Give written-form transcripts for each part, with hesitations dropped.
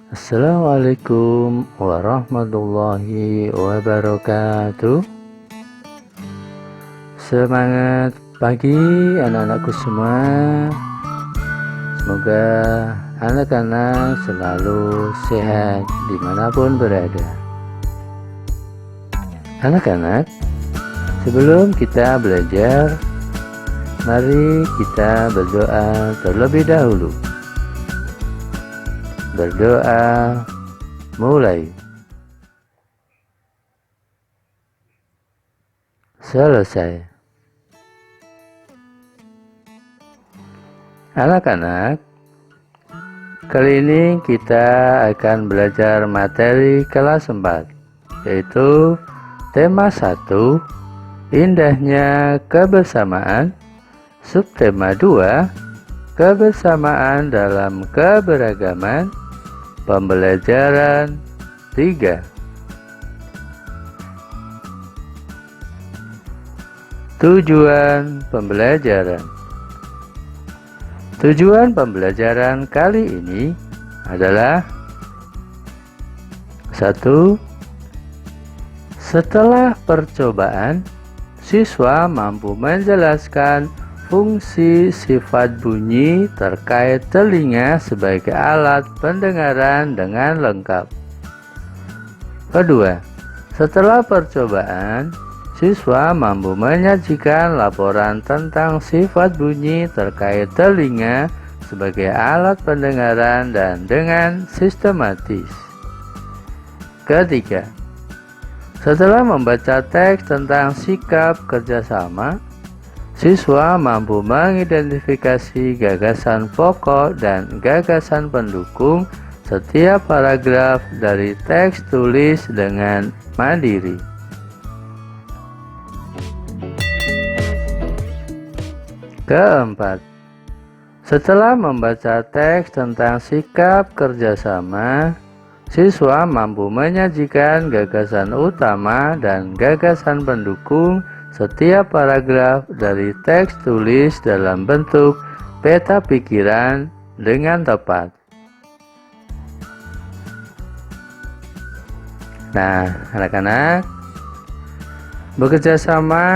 Assalamualaikum warahmatullahi wabarakatuh. Semangat pagi anak-anakku semua. Semoga anak-anak selalu sehat dimanapun berada. Anak-anak, sebelum kita belajar, mari kita berdoa terlebih dahulu. Berdoa mulai. Selesai. Anak-anak, kali ini kita akan belajar materi kelas 4, yaitu tema 1, indahnya kebersamaan, subtema 2, kebersamaan dalam keberagaman, pembelajaran 3. Tujuan pembelajaran. Tujuan pembelajaran kali ini adalah 1. Setelah percobaan, siswa mampu menjelaskan fungsi sifat bunyi terkait telinga sebagai alat pendengaran dengan lengkap. Kedua, setelah percobaan, siswa mampu menyajikan laporan tentang sifat bunyi terkait telinga sebagai alat pendengaran dan dengan sistematis. Ketiga, setelah membaca teks tentang sikap kerjasama, siswa mampu mengidentifikasi gagasan pokok dan gagasan pendukung setiap paragraf dari teks tulis dengan mandiri. Keempat, setelah membaca teks tentang sikap kerjasama, siswa mampu menyajikan gagasan utama dan gagasan pendukung setiap paragraf dari teks tulis dalam bentuk peta pikiran dengan tepat. Nah, anak-anak, bekerja sama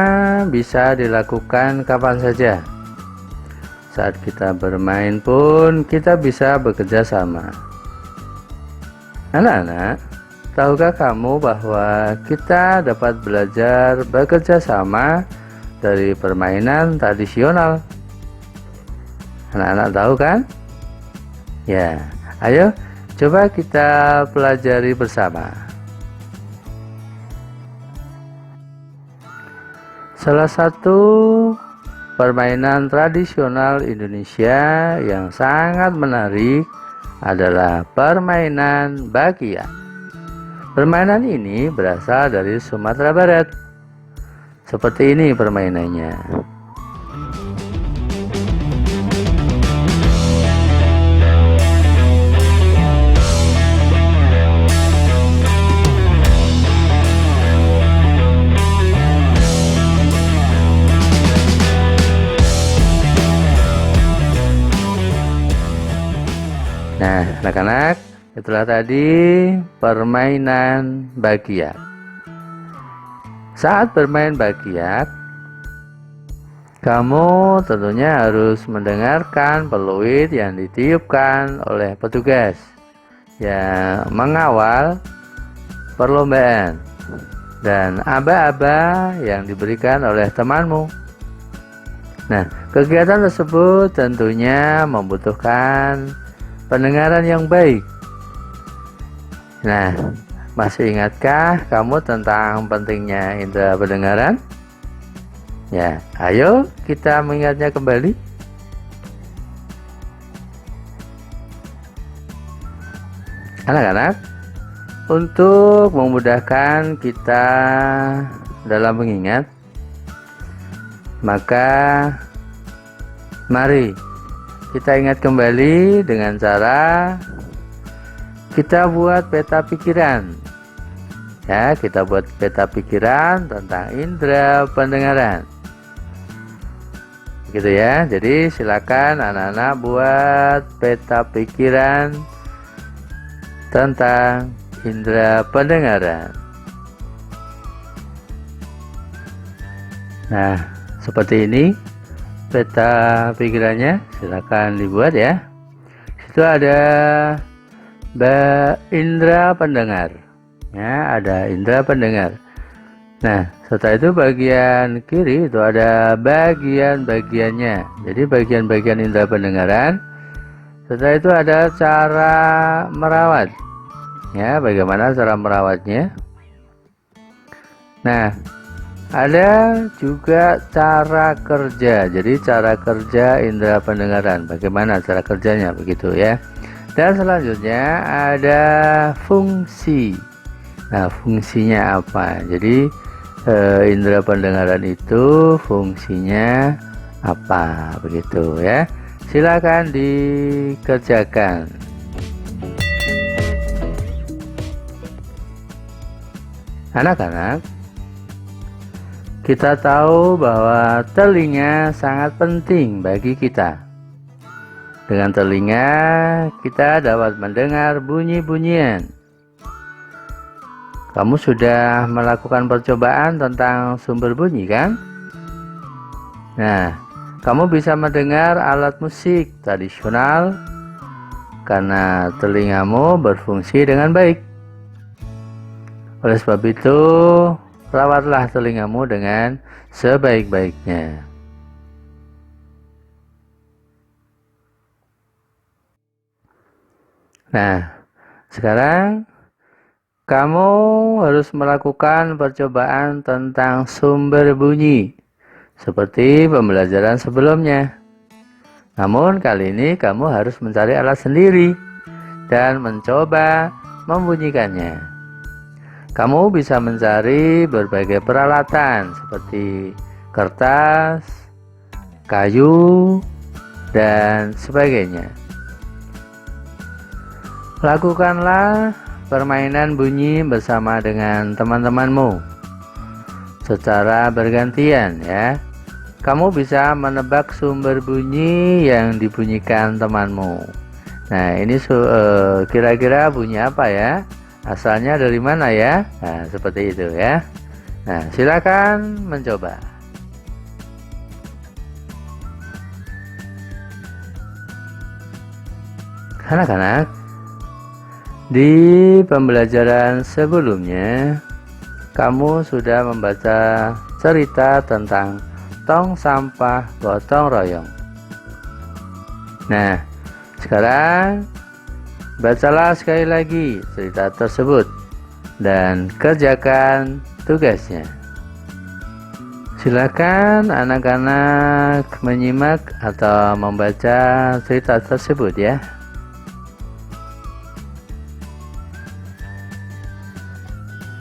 bisa dilakukan kapan saja. Saat kita bermain pun kita bisa bekerja sama. Anak-anak, tahukah kamu bahwa kita dapat belajar bekerja sama dari permainan tradisional? Anak-anak tahu kan? Ya, ayo coba kita pelajari bersama. Salah satu permainan tradisional Indonesia yang sangat menarik adalah permainan bakiak. Permainan ini berasal dari Sumatera Barat. Seperti ini permainannya. Nah, anak-anak, itulah tadi permainan bakiak. Saat bermain bakiak, kamu tentunya harus mendengarkan peluit yang ditiupkan oleh petugas yang mengawal perlombaan dan aba-aba yang diberikan oleh temanmu. Nah, kegiatan tersebut tentunya membutuhkan pendengaran yang baik. Nah, masih ingatkah kamu tentang pentingnya indera pendengaran? Ya, ayo kita mengingatnya kembali. Anak-anak, untuk memudahkan kita dalam mengingat, maka mari kita ingat kembali dengan cara kita buat peta pikiran. Ya, kita buat peta pikiran tentang indera pendengaran. Gitu ya. Jadi silakan anak-anak buat peta pikiran tentang indera pendengaran. Nah, seperti ini peta pikirannya, silakan dibuat ya. Situ ada indera pendengar. Ya, ada indera pendengar. Nah, setelah itu bagian kiri itu ada bagian-bagiannya. Jadi bagian-bagian indera pendengaran. Setelah itu ada cara merawat. Ya, bagaimana cara merawatnya? Nah, ada juga cara kerja. Jadi cara kerja indera pendengaran, bagaimana cara kerjanya begitu ya. Dan selanjutnya ada fungsi. Nah, fungsinya apa? Jadi indera pendengaran itu fungsinya apa begitu ya. Silakan dikerjakan. Anak-anak, kita tahu bahwa telinga sangat penting bagi kita. Dengan telinga, kita dapat mendengar bunyi-bunyian. Kamu sudah melakukan percobaan tentang sumber bunyi, kan? Nah, kamu bisa mendengar alat musik tradisional karena telingamu berfungsi dengan baik. Oleh sebab itu, rawatlah telingamu dengan sebaik-baiknya. Nah, sekarang kamu harus melakukan percobaan tentang sumber bunyi seperti pembelajaran sebelumnya. Namun kali ini kamu harus mencari alat sendiri dan mencoba membunyikannya. Kamu bisa mencari berbagai peralatan seperti kertas, kayu, dan sebagainya. Lakukanlah permainan bunyi bersama dengan teman-temanmu secara bergantian ya. Kamu bisa menebak sumber bunyi yang dibunyikan temanmu. Nah, ini kira-kira bunyi apa ya? Asalnya dari mana ya? Nah, seperti itu ya. Nah, silakan mencoba. Anak-anak, di pembelajaran sebelumnya, kamu sudah membaca cerita tentang tong sampah gotong royong. Nah, sekarang bacalah sekali lagi cerita tersebut dan kerjakan tugasnya. Silakan anak-anak menyimak atau membaca cerita tersebut ya.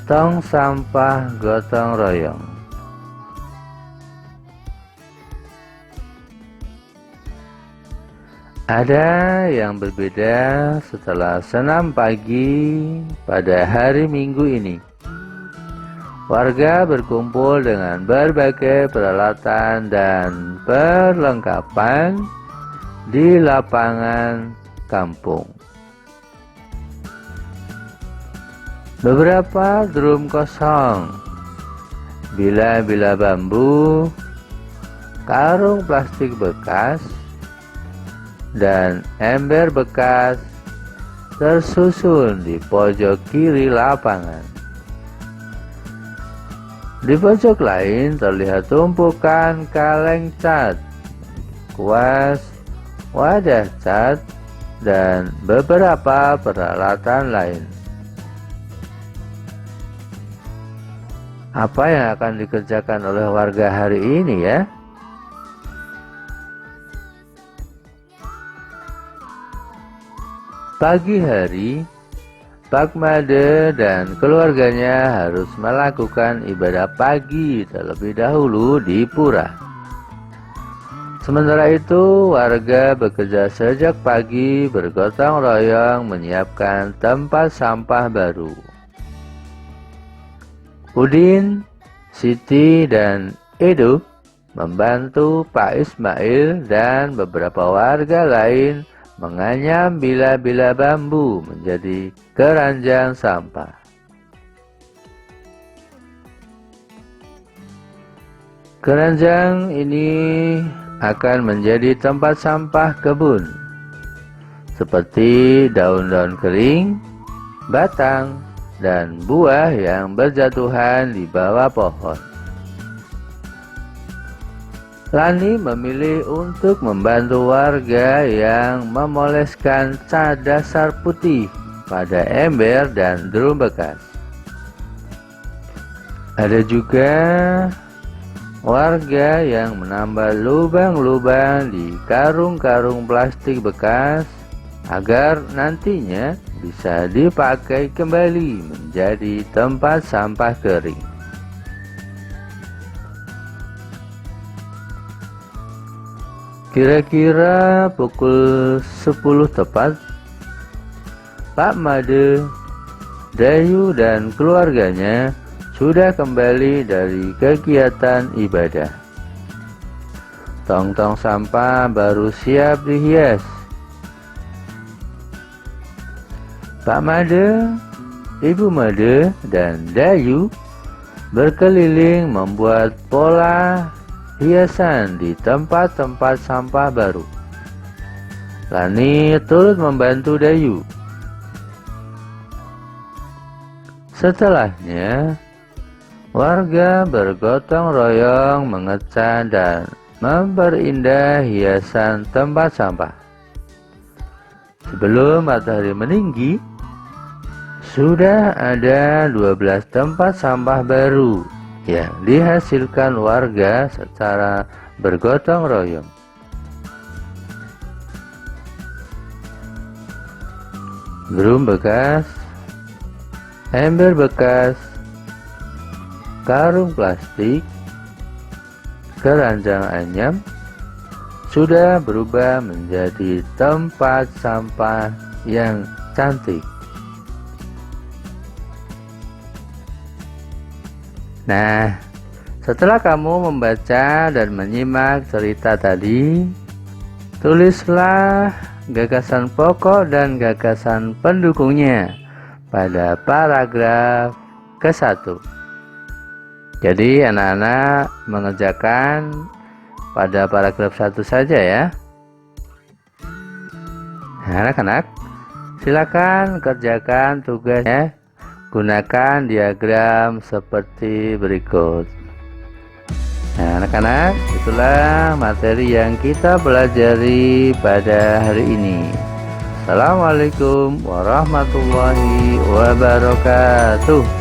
Tong sampah gotong royong. Ada yang berbeda setelah senam pagi pada hari Minggu ini. Warga berkumpul dengan berbagai peralatan dan perlengkapan di lapangan kampung. Beberapa drum kosong, bila-bila bambu, karung plastik bekas, dan ember bekas tersusun di pojok kiri lapangan. Di pojok lain terlihat tumpukan kaleng cat, kuas, wadah cat, dan beberapa peralatan lain. Apa yang akan dikerjakan oleh warga hari ini ya? Pagi hari, Pak Made dan keluarganya harus melakukan ibadah pagi terlebih dahulu di pura. Sementara itu, warga bekerja sejak pagi bergotong royong menyiapkan tempat sampah baru. Udin, Siti, dan Edo membantu Pak Ismail dan beberapa warga lain menganyam bila-bila bambu menjadi keranjang sampah. Keranjang ini akan menjadi tempat sampah kebun, seperti daun-daun kering, batang, dan buah yang berjatuhan di bawah pohon. Lani memilih untuk membantu warga yang memoleskan cat dasar putih pada ember dan drum bekas. Ada juga warga yang menambah lubang-lubang di karung-karung plastik bekas agar nantinya bisa dipakai kembali menjadi tempat sampah kering. Kira-kira pukul 10 tepat, Pak Made, Dayu dan keluarganya sudah kembali dari kegiatan ibadah. Tong-tong sampah baru siap dihias. Pak Made, Ibu Made, dan Dayu berkeliling membuat pola hiasan di tempat-tempat sampah baru. Lani turut membantu Dayu. Setelahnya, warga bergotong royong mengecat dan memperindah hiasan tempat sampah. Sebelum matahari meninggi, sudah ada 12 tempat sampah baru yang dihasilkan warga secara bergotong royong. Drum bekas, ember bekas, karung plastik, keranjang anyam sudah berubah menjadi tempat sampah yang cantik. Nah, setelah kamu membaca dan menyimak cerita tadi, tulislah gagasan pokok dan gagasan pendukungnya pada paragraf ke-1. Jadi anak-anak mengerjakan pada paragraf 1 saja ya. Anak-anak, silakan kerjakan tugasnya. Gunakan diagram seperti berikut. Nah, anak-anak, itulah materi yang kita pelajari pada hari ini. Assalamualaikum warahmatullahi wabarakatuh.